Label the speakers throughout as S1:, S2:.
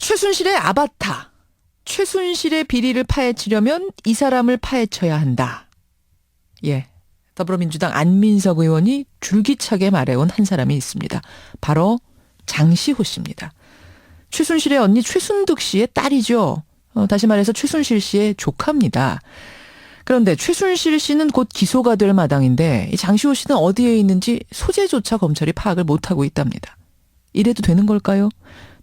S1: 최순실의 아바타. 최순실의 비리를 파헤치려면 이 사람을 파헤쳐야 한다. 예. 더불어민주당 안민석 의원이 줄기차게 말해온 한 사람이 있습니다. 바로 장시호 씨입니다. 최순실의 언니 최순득 씨의 딸이죠. 다시 말해서 최순실 씨의 조카입니다. 그런데 최순실 씨는 곧 기소가 될 마당인데 이 장시호 씨는 어디에 있는지 소재조차 검찰이 파악을 못하고 있답니다. 이래도 되는 걸까요?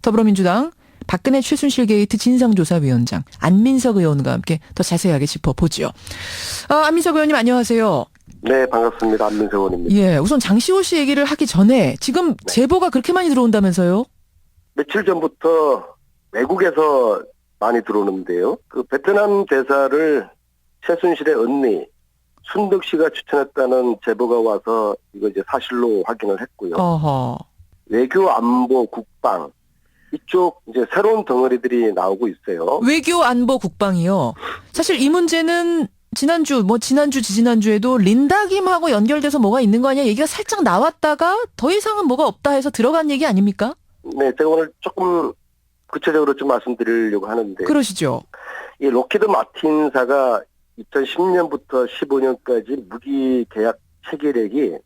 S1: 더불어민주당 박근혜 최순실 게이트 진상조사위원장 안민석 의원과 함께 더 자세하게 짚어보죠. 안민석 의원님 안녕하세요.
S2: 네, 반갑습니다. 안민석 의원입니다.
S1: 예, 우선 장시호 씨 얘기를 하기 전에 지금 제보가 그렇게 많이 들어온다면서요?
S2: 며칠 전부터 외국에서 많이 들어오는데요. 그 베트남 대사를 최순실의 언니 순득 씨가 추천했다는 제보가 와서 이거 이제 사실로 확인을 했고요.
S1: 어허.
S2: 외교, 안보, 국방 이쪽 이제 새로운 덩어리들이 나오고 있어요.
S1: 외교, 안보, 국방이요. 사실 이 문제는 지지난주에도 린다김하고 연결돼서 뭐가 있는 거 아니야? 얘기가 살짝 나왔다가 더 이상은 뭐가 없다 해서 들어간 얘기 아닙니까?
S2: 네, 제가 오늘 조금 구체적으로 좀 말씀드리려고 하는데.
S1: 그러시죠.
S2: 이 록히드 마틴사가 2010년부터 15년까지 무기 계약 체결액이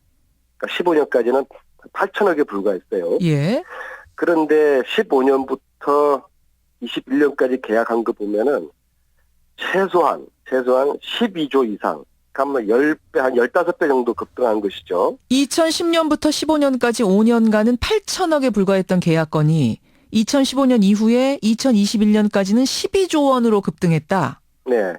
S2: 그러니까 15년까지는 8천억에 불과했어요.
S1: 예.
S2: 그런데 15년부터 21년까지 계약한 거 보면은 최소한 12조 이상, 그러니까 10배, 한 15배 정도 급등한 것이죠.
S1: 2010년부터 15년까지 5년간은 8천억에 불과했던 계약건이 2015년 이후에 2021년까지는 12조 원으로 급등했다.
S2: 네.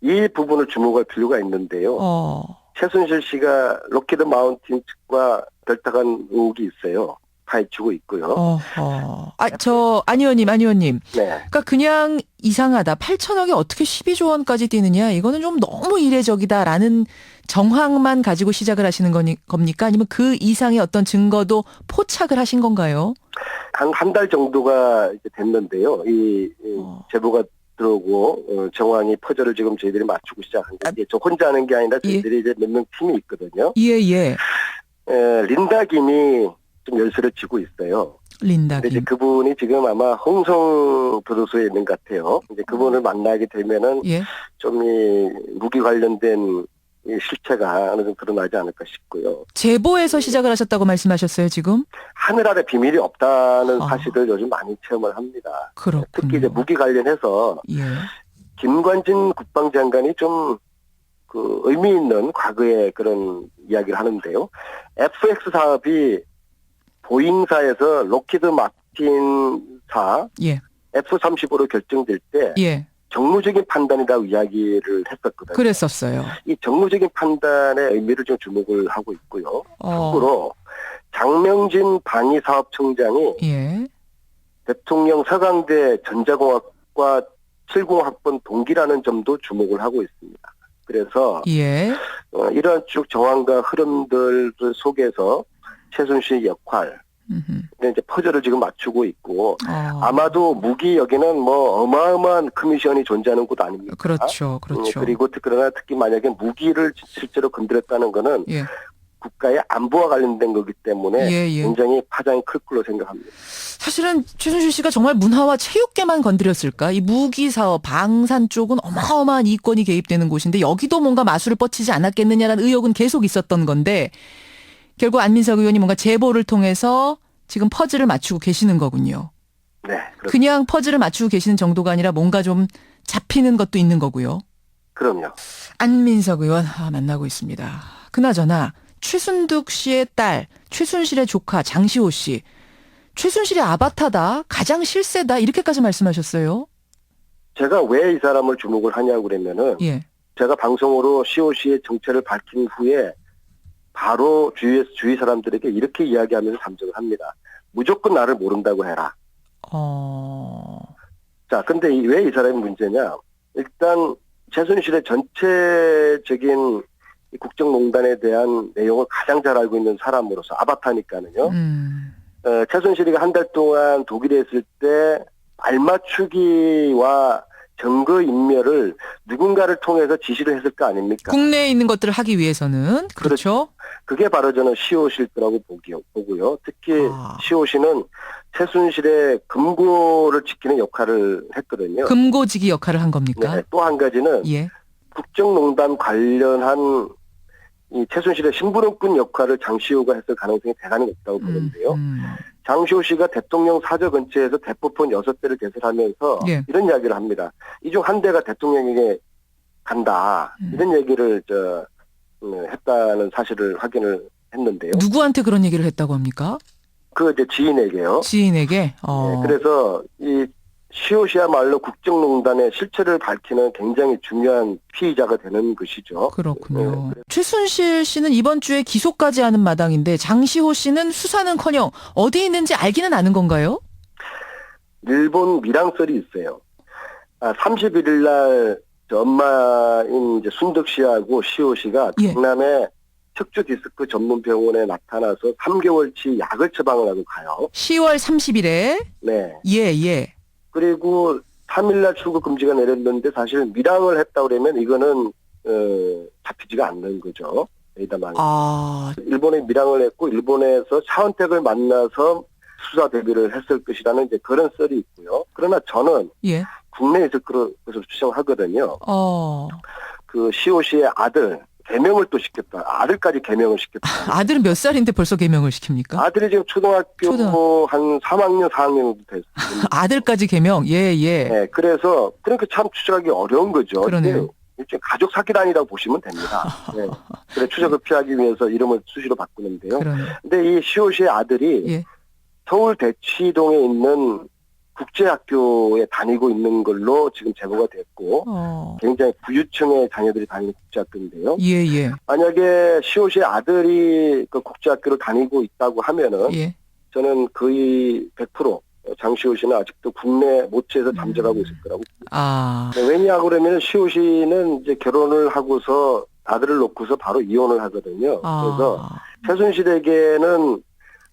S2: 이 부분을 주목할 필요가 있는데요. 최순실 씨가 록히드 마운틴 측과 결탁한 의혹이 있어요. 파헤치고 있고요.
S1: 안 의원님.
S2: 네.
S1: 그러니까 그냥 이상하다. 8천억이 어떻게 12조 원까지 뛰느냐. 이거는 좀 너무 이례적이다라는 정황만 가지고 시작을 하시는 겁니까? 아니면 그 이상의 어떤 증거도 포착을 하신 건가요?
S2: 한 달 정도가 이제 됐는데요. 이 제보가 들어오고 정황이 퍼즐을 지금 저희들이 맞추고 시작한 게 저 혼자 하는 게 아니라 저희들이 이제 몇 명 팀이 있거든요.
S1: 예.
S2: 린다 김이 좀 열쇠를 쥐고 있어요.
S1: 린다 김.
S2: 이제 그분이 지금 아마 홍성 교도소에 있는 것 같아요. 이제 그분을 만나게 되면은 좀 이 무기 관련된 이 실체가 어느 정도 드러나지 않을까 싶고요.
S1: 제보에서 시작을 하셨다고 말씀하셨어요, 지금?
S2: 하늘 아래 비밀이 없다는 사실을 요즘 많이 체험을 합니다.
S1: 그렇군요.
S2: 특히 이제 무기 관련해서 김관진 국방장관이 좀 그 의미 있는 과거의 그런 이야기를 하는데요. FX 사업이 보잉사에서 록히드 마틴사 F-35로 결정될 때 정무적인 판단이라고 이야기를 했었거든요.
S1: 그랬었어요.
S2: 이 정무적인 판단의 의미를 좀 주목을 하고 있고요. 참고로 장명진 방위사업청장이 대통령 서강대 전자공학과 70학번 동기라는 점도 주목을 하고 있습니다. 그래서 이러한 쭉 정황과 흐름들 속에서 최순실의 역할, 이제 퍼즐을 지금 맞추고 있고 아마도 무기 여기는 뭐 어마어마한 커미션이 존재하는 곳 아닙니까?
S1: 그렇죠.
S2: 그리고 그러나 특히 만약에 무기를 실제로 건드렸다는 거는 국가의 안보와 관련된 거기 때문에 굉장히 파장이 클 걸로 생각합니다.
S1: 사실은 최순실 씨가 정말 문화와 체육계만 건드렸을까? 이 무기 사업, 방산 쪽은 어마어마한 이권이 개입되는 곳인데 여기도 뭔가 마술을 뻗치지 않았겠느냐라는 의혹은 계속 있었던 건데 결국 안민석 의원이 뭔가 제보를 통해서 지금 퍼즐을 맞추고 계시는 거군요.
S2: 네. 그렇습니다.
S1: 그냥 퍼즐을 맞추고 계시는 정도가 아니라 뭔가 좀 잡히는 것도 있는 거고요.
S2: 그럼요.
S1: 안민석 의원 만나고 있습니다. 그나저나 최순득 씨의 딸, 최순실의 조카 장시호 씨. 최순실의 아바타다, 가장 실세다 이렇게까지 말씀하셨어요.
S2: 제가 왜 이 사람을 주목을 하냐고 그러면은 제가 방송으로 시호 씨의 정체를 밝힌 후에 바로 주위 사람들에게 이렇게 이야기하면서 잠적을 합니다. 무조건 나를 모른다고 해라. 자, 근데 왜 이 사람이 문제냐? 일단 최순실의 전체적인 국정농단에 대한 내용을 가장 잘 알고 있는 사람으로서 아바타니까는요. 최순실이가 한 달 동안 독일에 있을 때 알맞추기와 증거인멸을 누군가를 통해서 지시를 했을 거 아닙니까?
S1: 국내에 있는 것들을 하기 위해서는. 그렇죠.
S2: 그게 바로 저는 시호 씨일 거라고 보고요. 특히 시호 씨는 최순실의 금고를 지키는 역할을 했거든요.
S1: 금고지기 역할을 한 겁니까?
S2: 네, 또 한 가지는
S1: 예.
S2: 국정농단 관련한 이 최순실의 심부름꾼 역할을 장시호가 했을 가능성이 대단히 높다고 보는데요. 장시호 씨가 대통령 사저 근처에서 대포폰 6대를 개설하면서
S1: 예.
S2: 이런 이야기를 합니다. 이 중 한 대가 대통령에게 간다. 이런 얘기를 했다는 사실을 확인을 했는데요.
S1: 누구한테 그런 얘기를 했다고 합니까?
S2: 그 이제 지인에게요.
S1: 지인에게?
S2: 네, 그래서 이 시호 씨야말로 국정농단의 실체를 밝히는 굉장히 중요한 피의자가 되는 것이죠.
S1: 그렇군요.
S2: 네.
S1: 최순실 씨는 이번 주에 기소까지 하는 마당인데 장시호 씨는 수사는커녕 어디 있는지 알기는 아는 건가요?
S2: 일본 밀항설이 있어요. 31일 날 엄마인 이제 순득 씨하고 시호 씨가
S1: 예.
S2: 강남의 척추 디스크 전문 병원에 나타나서 3개월치 약을 처방을 하고 가요.
S1: 10월 30일에
S2: 네.
S1: 예.
S2: 그리고 3일 날 출국 금지가 내렸는데 사실 밀항을 했다 그러면 이거는 잡히지가 않는 거죠. 여기다만 일본에 밀항을 했고 일본에서 차은택을 만나서 수사 대비를 했을 것이라는 이제 그런 썰이 있고요. 그러나 저는
S1: 예.
S2: 국내에 있을 것으로 추정하거든요.
S1: 어.
S2: 그 시호 씨의 아들 개명을 또 시켰다. 아들까지 개명을 시켰다.
S1: 아들은 몇 살인데 벌써 개명을 시킵니까?
S2: 아들이 지금 초등학교 한 3학년, 4학년 됐어요.
S1: 아들까지 개명. 예.
S2: 네, 그래서 그러니까 참 추적하기 어려운 거죠.
S1: 그러네요.
S2: 일종의 가족 사기단이라고 보시면 됩니다. 네. 그래 추적을 피하기 위해서 이름을 수시로 바꾸는데요. 근데 이 시호 씨의 아들이
S1: 예.
S2: 서울 대치동에 있는 국제학교에 다니고 있는 걸로 지금 제보가 됐고 굉장히 부유층의 자녀들이 다니는 국제학교인데요.
S1: 예.
S2: 만약에 시호 씨의 아들이 그 국제학교를 다니고 있다고 하면은
S1: 예.
S2: 저는 거의 100% 장시호 씨는 아직도 국내 모처에서 잠적하고 있을 거라고 봅니다. 왜냐하고 그러면 시호 씨는 이제 결혼을 하고서 아들을 놓고서 바로 이혼을 하거든요. 그래서 최순실에게는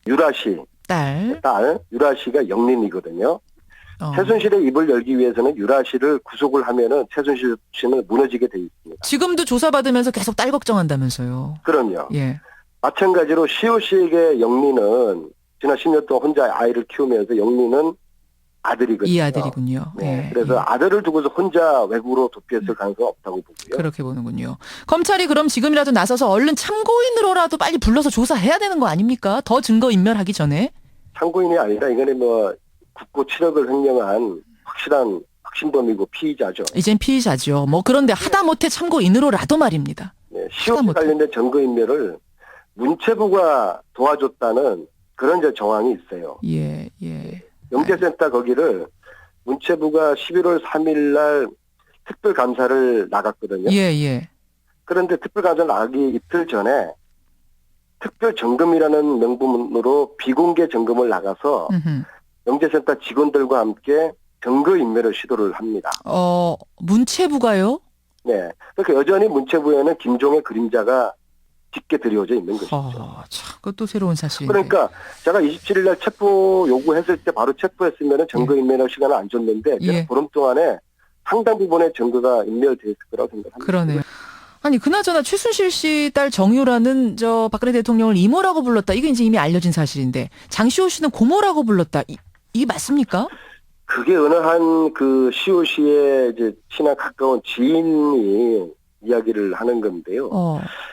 S2: 유라 씨 딸 유라 씨가 영린이거든요. 최순실의 입을 열기 위해서는 유라 씨를 구속을 하면은 최순실 씨는 무너지게 돼 있습니다.
S1: 지금도 조사받으면서 계속 딸 걱정한다면서요.
S2: 그럼요.
S1: 예.
S2: 마찬가지로 시호 씨에게 영린은 지난 10년 동안 혼자 아이를 키우면서 영린은 아들이거든요.
S1: 이 아들이군요.
S2: 네. 그래서 아들을 두고서 혼자 외국으로 도피했을 가능성은 없다고 보고요.
S1: 그렇게 보는군요. 검찰이 그럼 지금이라도 나서서 얼른 참고인으로라도 빨리 불러서 조사해야 되는 거 아닙니까? 더 증거 인멸하기 전에.
S2: 참고인이 아니라 이거는 국고 7억을 횡령한 확실한 확신범이고 피의자죠.
S1: 이젠 피의자죠. 그런데 하다못해 참고인으로라도 말입니다.
S2: 네, 시호 씨 관련된 증거인멸을 문체부가 도와줬다는 그런 이제 정황이 있어요.
S1: 예.
S2: 영재센터 거기를 문체부가 11월 3일 날 특별감사를 나갔거든요.
S1: 예.
S2: 그런데 특별감사 나가기 이틀 전에 특별점검이라는 명분으로 비공개 점검을 나가서 영재센터 직원들과 함께 증거인멸을 시도를 합니다.
S1: 문체부가요?
S2: 네. 그러니까 여전히 문체부에는 김종의 그림자가 짙게 드리워져 있는 것이죠.
S1: 참, 그것도 새로운 사실인데.
S2: 그러니까 제가 27일 날 체포 요구했을 때 바로 체포했으면 증거인멸할 시간을 안 줬는데 제가 보름 동안에 상당 부분의 증거가 인멸되어 있을 거라고 생각합니다.
S1: 그러네요. 아니 그나저나 최순실 씨 딸 정유라는 박근혜 대통령을 이모라고 불렀다. 이게 이제 이미 알려진 사실인데 장시호 씨는 고모라고 불렀다. 이게 맞습니까?
S2: 그게 어느 한 그 시호 씨의 이제 친한 가까운 지인이 이야기를 하는 건데요.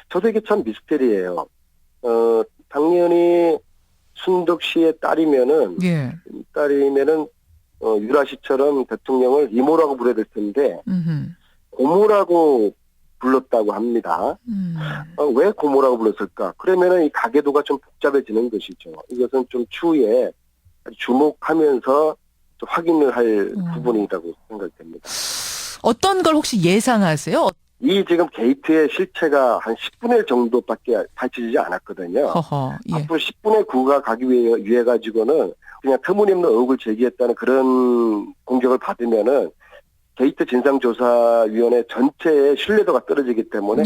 S2: 저도 이게 참 미스테리예요. 당연히 순덕 씨의 딸이면은 유라 씨처럼 대통령을 이모라고 불러야 될 텐데 고모라고 불렀다고 합니다. 왜 고모라고 불렀을까? 그러면은 이 가계도가 좀 복잡해지는 것이죠. 이것은 좀 추후에 주목하면서 좀 확인을 할 부분이라고 생각됩니다.
S1: 어떤 걸 혹시 예상하세요?
S2: 이 지금 게이트의 실체가 한 10분의 1 정도밖에 밝혀지지 않았거든요. 앞으로 10분의 9가 가기 위해 가지고는 그냥 터무니없는 의혹을 제기했다는 그런 공격을 받으면은 게이트 진상조사위원회 전체의 신뢰도가 떨어지기 때문에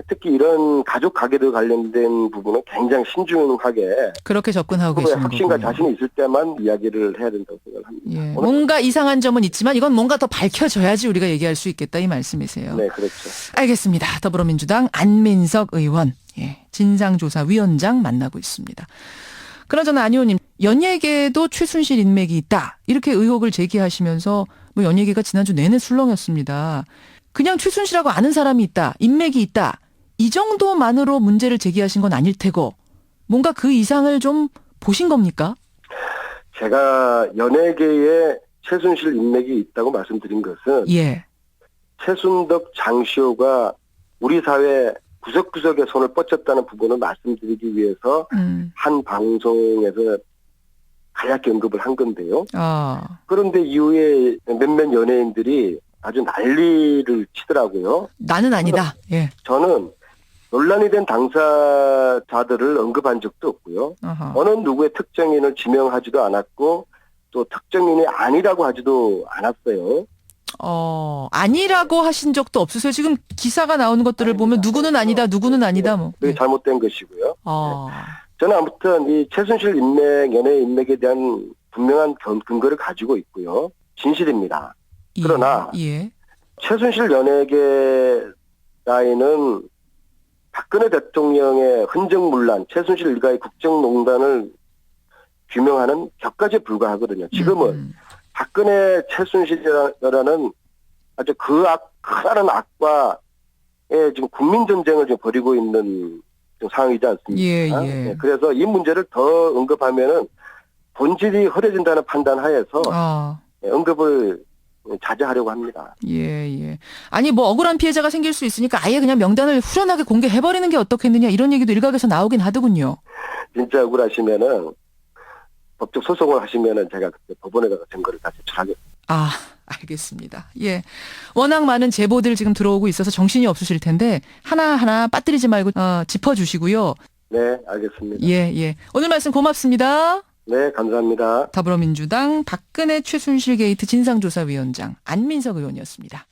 S2: 특히 이런 가족 가계도 관련된 부분은 굉장히 신중하게
S1: 그렇게 접근하고 계시는 거군요.
S2: 확신과 자신이 있을 때만 이야기를 해야 된다고 생각합니다.
S1: 뭔가 이상한 점은 있지만 이건 뭔가 더 밝혀져야지 우리가 얘기할 수 있겠다 이 말씀이세요.
S2: 네, 그렇죠.
S1: 알겠습니다. 더불어민주당 안민석 의원 진상조사위원장 만나고 있습니다. 그나저나 안 의원님, 연예계도 최순실 인맥이 있다. 이렇게 의혹을 제기하시면서 뭐 연예계가 지난주 내내 술렁였습니다. 그냥 최순실하고 아는 사람이 있다. 인맥이 있다. 이 정도만으로 문제를 제기하신 건 아닐 테고 뭔가 그 이상을 좀 보신 겁니까?
S2: 제가 연예계에 최순실 인맥이 있다고 말씀드린 것은
S1: 예.
S2: 최순덕, 장시호가 우리 사회 구석구석에 손을 뻗쳤다는 부분을 말씀드리기 위해서 한 방송에서 가얗게 언급을 한 건데요. 그런데 이후에 몇몇 연예인들이 아주 난리를 치더라고요.
S1: 나는 아니다. 예.
S2: 저는 논란이 된 당사자들을 언급한 적도 없고요. 어느 누구의 특정인을 지명하지도 않았고 또 특정인이 아니라고 하지도 않았어요.
S1: 아니라고 하신 적도 없으세요? 지금 기사가 나오는 것들을 보면 누구는 아니다, 누구는 아니다, 뭐.
S2: 그게 잘못된 것이고요. 네. 저는 아무튼 이 최순실 인맥, 연예 인맥에 대한 분명한 근거를 가지고 있고요. 진실입니다. 그러나
S1: 예.
S2: 최순실 연예계 라인은 박근혜 대통령의 흔적문란, 최순실 일가의 국정농단을 규명하는 격까지 불과하거든요. 지금은 박근혜 최순실이라는 아주 크다란 악과의 지금 국민전쟁을 지금 벌이고 있는 상황이지 않습니까?
S1: 예.
S2: 네, 그래서 이 문제를 더 언급하면은 본질이 흐려진다는 판단 하에서 언급을 자제하려고 합니다.
S1: 예. 아니 뭐 억울한 피해자가 생길 수 있으니까 아예 그냥 명단을 후련하게 공개해버리는 게 어떻겠느냐 이런 얘기도 일각에서 나오긴 하더군요.
S2: 진짜 억울하시면은 법적 소송을 하시면은 제가 그때 법원에다가 증거를 다 제출하겠습니다.
S1: 알겠습니다. 예. 워낙 많은 제보들 지금 들어오고 있어서 정신이 없으실 텐데 하나하나 빠뜨리지 말고 짚어주시고요.
S2: 네, 알겠습니다.
S1: 예. 오늘 말씀 고맙습니다.
S2: 네, 감사합니다.
S1: 더불어민주당 박근혜 최순실 게이트 진상조사위원장 안민석 의원이었습니다.